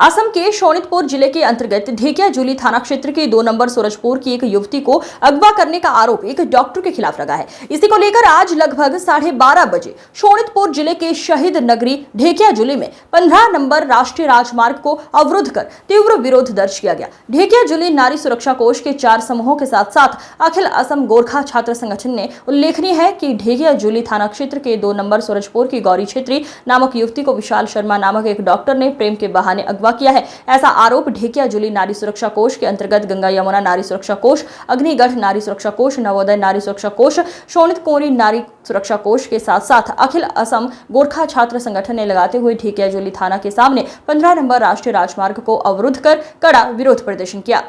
असम के शोणितपुर जिले के अंतर्गत ढेकियाजुली थाना क्षेत्र के 2 नंबर सूरजपुर की एक युवती को अगवा करने का आरोप एक डॉक्टर के खिलाफ लगा है। इसी को लेकर आज लगभग 12:30 बजे शोणितपुर जिले के शहीद नगरी ढेकियाजुली में 15 नंबर राष्ट्रीय राजमार्ग को अवरुद्ध कर तीव्र विरोध दर्ज किया गया। ढेकियाजुली नारी सुरक्षा कोष के 4 समूहों के साथ साथ अखिल असम गोरखा छात्र संगठन ने उल्लेखनीय है कि ढेकियाजुली थाना क्षेत्र के 2 नंबर सूरजपुर की गौरी छेत्री नामक युवती को विशाल शर्मा नामक एक डॉक्टर ने प्रेम के बहाने अगवा किया है। ऐसा आरोप ढेकियाजुली नारी सुरक्षा कोष के अंतर्गत गंगा यमुना नारी सुरक्षा कोष, अग्निगढ़ नारी सुरक्षा कोष, नवोदय नारी सुरक्षा कोष, शोणितपुर नारी सुरक्षा कोष के साथ साथ अखिल असम गोरखा छात्र संगठन ने लगाते हुए ढेकियाजुली थाना के सामने 15 नंबर राष्ट्रीय राजमार्ग को अवरुद्ध कर कड़ा विरोध प्रदर्शन किया।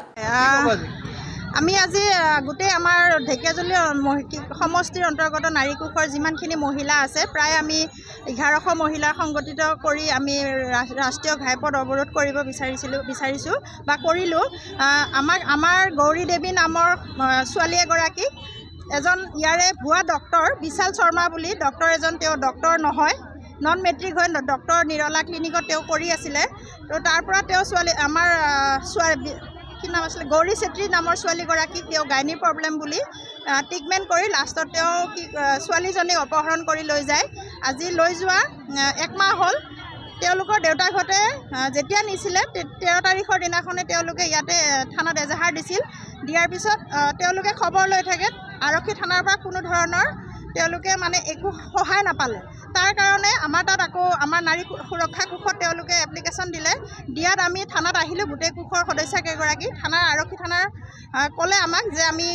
আমি আজি গোটেই আমাৰ ঢেকিয়াজুলি সমষ্টিৰ অন্তৰ্গত নাৰী কোষৰ যিমানখিনি মহিলা আছে প্ৰায় আমি 1100 মহিলা সংগঠিত কৰি আমি ৰাষ্ট্ৰীয় ঘাইপথ অৱৰোধ কৰিব বিচাৰিছোঁ বা কৰিলোঁ। আমাৰ গৌৰী দেৱী নামৰ ছোৱালী এগৰাকী এজন ইয়াৰে ভুৱা ডক্টৰ বিশাল শৰ্মা বুলি ডক্টৰ এজন, তেওঁ ডক্টৰ নহয়, নন মেট্ৰিক হৈ ডক্টৰ নিৰলা ক্লিনিকত তেওঁ কৰি আছিলে। তো তাৰ পৰা তেওঁ ছোৱালী আমাৰ কি নাম আছিলে গৌৰী চেত্ৰী নামৰ ছোৱালীগৰাকীক তেওঁ গাইনী প্ৰব্লেম বুলি ট্ৰিটমেণ্ট কৰি লাষ্টত তেওঁ ছোৱালীজনীক অপহৰণ কৰি লৈ যায়। আজি লৈ যোৱা 1 মাহ হ'ল। তেওঁলোকৰ দেউতাকহঁতে যেতিয়া নিছিলে 13 তাৰিখৰ দিনাখনে তেওঁলোকে ইয়াতে থানাত এজাহাৰ দিছিল। দিয়াৰ পিছত তেওঁলোকে খবৰ লৈ থাকে আৰক্ষী থানাৰ পৰা কোনো ধৰণৰ তেওঁলোকে মানে একো সহায় নাপালে। তাৰ কাৰণে আমাৰ তাত আকৌ আমাৰ নাৰী সুৰক্ষা কোষত তেওঁলোকে এপ্লিকেশ্যন দিয়াত আমি থানাত আহিলোঁ। গোটেই কোষৰ সদস্যকেইগৰাকী থানাৰ আৰক্ষী থানাৰ ক'লে আমাক যে আমি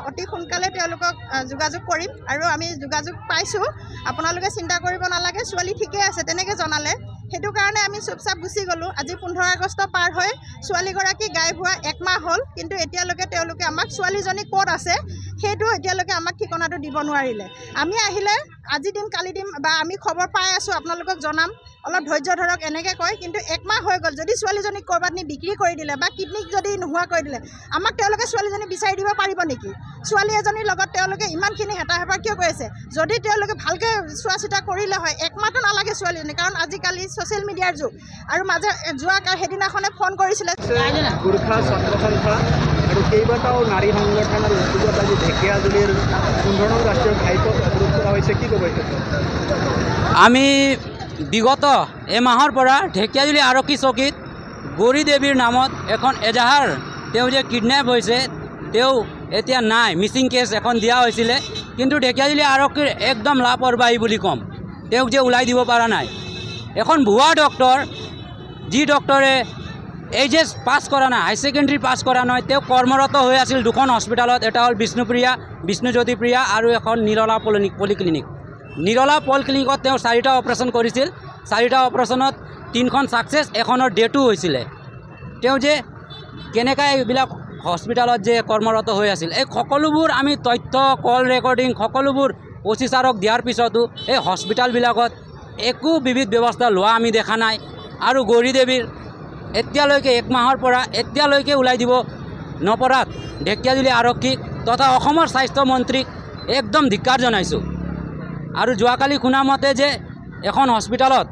অতি সোনকালে তেওঁলোকক যোগাযোগ কৰিম আৰু আমি যোগাযোগ পাইছোঁ, আপোনালোকে চিন্তা কৰিব নালাগে, ছোৱালী ঠিকে আছে তেনেকৈ জনালে। সেইটো কাৰণে আমি চুপচাপ গুচি গ'লোঁ। আজি 15 আগষ্ট পাৰ হৈ ছোৱালীগৰাকী গায়ব হোৱা 1 মাহ হ'ল, কিন্তু এতিয়ালৈকে তেওঁলোকে আমাক ছোৱালীজনী ক'ত আছে সেইটো এতিয়ালৈকে আমাক ঠিকনাটো দিব নোৱাৰিলে। আমি আহিলে আজি দিম কালি দিম বা আমি খবৰ পাই আছোঁ, আপোনালোকক জনাম, অলপ ধৈৰ্য ধৰক এনেকৈ কয়। কিন্তু 1 মাহ হৈ গ'ল। যদি ছোৱালীজনীক ক'ৰবাত নি বিক্ৰী কৰি দিলে বা কিডনীক যদি নোহোৱা কৰি দিলে আমাক তেওঁলোকে ছোৱালীজনী বিচাৰি দিব পাৰিব নেকি? ছোৱালী এজনীৰ লগত তেওঁলোকে ইমানখিনি হেতা হেপাৰ কিয় কৰি আছে? যদি তেওঁলোকে ভালকৈ চোৱা চিতা কৰিলে হয় 1 মাহটো নালাগে ছোৱালীজনী, কাৰণ আজিকালি ছ'চিয়েল মিডিয়াৰ যুগ। আৰু মাজে যোৱা সেইদিনাখনে ফোন কৰিছিলে গোৰ্খা ছাত্ৰ সন্থা আৰু কেইবাটাও নাৰী সংগঠনৰ উদ্যোগত আজি ঢেকিয়াজুলিৰ 15 নং ৰাষ্ট্ৰীয় ঘাইপথ অৱৰোধ কৰা হৈছে। কি ক'ব? আমি বিগত এমাহৰ পৰা ঢেকিয়াজুলি আৰক্ষী চকীত গৌৰী দেৱীৰ নামত এখন এজাহাৰ, তেওঁ যে কিডনেপ হৈছে তেওঁ এতিয়া নাই, মিচিং কেছ এখন দিয়া হৈছিলে, কিন্তু ঢেকিয়াজুলি আৰক্ষীৰ একদম লাপৰবাহী বুলি ক'ম, তেওঁক যে ওলাই দিব পৰা নাই। এখন ভুৱা ডক্টৰ, যি ডক্টৰে এইচএছ পাছ কৰা নাই, হাই ছেকেণ্ডেৰী পাছ কৰা নহয়, তেওঁ কৰ্মৰত হৈ আছিল 2খন হস্পিটেলত। এটা হ'ল বিষ্ণুজ্যোতিপ্ৰিয়া আৰু এখন নিৰলা পলিক্লিনিক। নিৰলা পলিক্লিনিকত তেওঁ 4টা অপাৰেশ্যন কৰিছিল। 4টা অপাৰেশ্যনত 3খন ছাকচেছ, এখনৰ ডেটো হৈছিলে। তেওঁ যে কেনেকৈ এইবিলাক হস্পিটেলত যে কৰ্মৰত হৈ আছিল, এই সকলোবোৰ আমি তথ্য, কল ৰেকৰ্ডিং সকলোবোৰ অফিচাৰক দিয়াৰ পিছতো এই হস্পিটেলবিলাকত একো বিবিধ ব্যৱস্থা লোৱা আমি দেখা নাই। আৰু গৌৰী দেৱীৰ এতিয়ালৈকে 1 মাহৰ পৰা এতিয়ালৈকে ওলাই দিব নপৰাত ঢেকিয়াজুলি আৰক্ষীক তথা অসমৰ স্বাস্থ্যমন্ত্ৰীক একদম ধিক্কাৰ জনাইছোঁ। আৰু যোৱাকালি শুনা মতে যে এখন হস্পিটেলত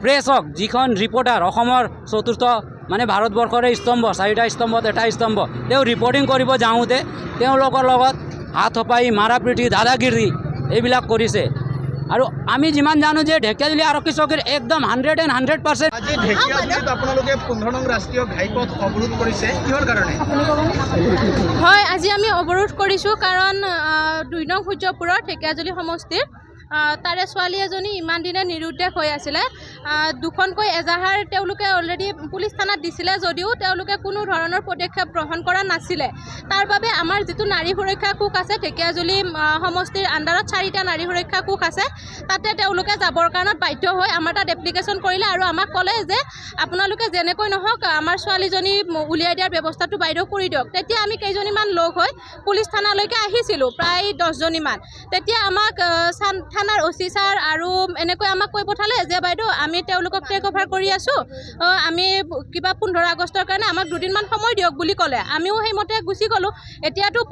প্ৰেছক, যিখন ৰিপৰ্টাৰ অসমৰ 4ৰ্থ মানে ভাৰতবৰ্ষৰে স্তম্ভ, 4টা স্তম্ভত এটা স্তম্ভ, তেওঁ ৰিপৰ্টিং কৰিব যাওঁতে তেওঁলোকৰ লগত হাত হপাই মাৰা পিটি দাদাগিৰি এইবিলাক কৰিছে। আৰু আমি যিমান জানো যে ঢেকিয়াজুলি আৰক্ষী চকীৰ একদম 100% আজি ঢেকিয়াজুলিত আপোনালোকে 15 নং ৰাষ্ট্ৰীয় ঘাইপথ অৱৰোধ কৰিছে, কিহৰ কাৰণে? হয়, আজি আমি অৱৰোধ কৰিছোঁ কাৰণ 2 নং সূৰ্যপুৰৰ ঢেকিয়াজুলি সমষ্টিৰ তাৰে ছোৱালী এজনী ইমান দিনে নিৰুদ্দেশ হৈ আছিলে। 2খনকৈ এজাহাৰ তেওঁলোকে অলৰেডি পুলিচ থানাত দিছিলে, যদিও তেওঁলোকে কোনো ধৰণৰ পদক্ষেপ গ্ৰহণ কৰা নাছিলে। তাৰ বাবে আমাৰ যিটো নাৰী সুৰক্ষা কোষ আছে ঢেকিয়াজুলি সমষ্টিৰ আণ্ডাৰত 4টা নাৰী সুৰক্ষা কোষ আছে, তাতে তেওঁলোকে যাবৰ কাৰণত বাধ্য হৈ আমাৰ তাত এপ্লিকেশ্যন কৰিলে আৰু আমাক ক'লে যে আপোনালোকে যেনেকৈ নহওক আমাৰ ছোৱালীজনী উলিয়াই দিয়াৰ ব্যৱস্থাটো বাইদেউ কৰি দিয়ক। তেতিয়া আমি কেইজনীমান লগ হৈ পুলিচ থানালৈকে আহিছিলোঁ, প্ৰায় 10জনীমান। তেতিয়া আমাক থানাৰ OC ছাৰ আৰু এনেকৈ আমাক কৈ পঠালে যে বাইদেউ আমি তেওঁলোকক টেক অভাৰ কৰি আছোঁ, আমি কিবা 15 আগষ্টৰ কাৰণে আমাক 2 দিনমান সময় দিয়ক বুলি ক'লে। আমিও সেইমতে গুচি গ'লোঁ। এতিয়াতো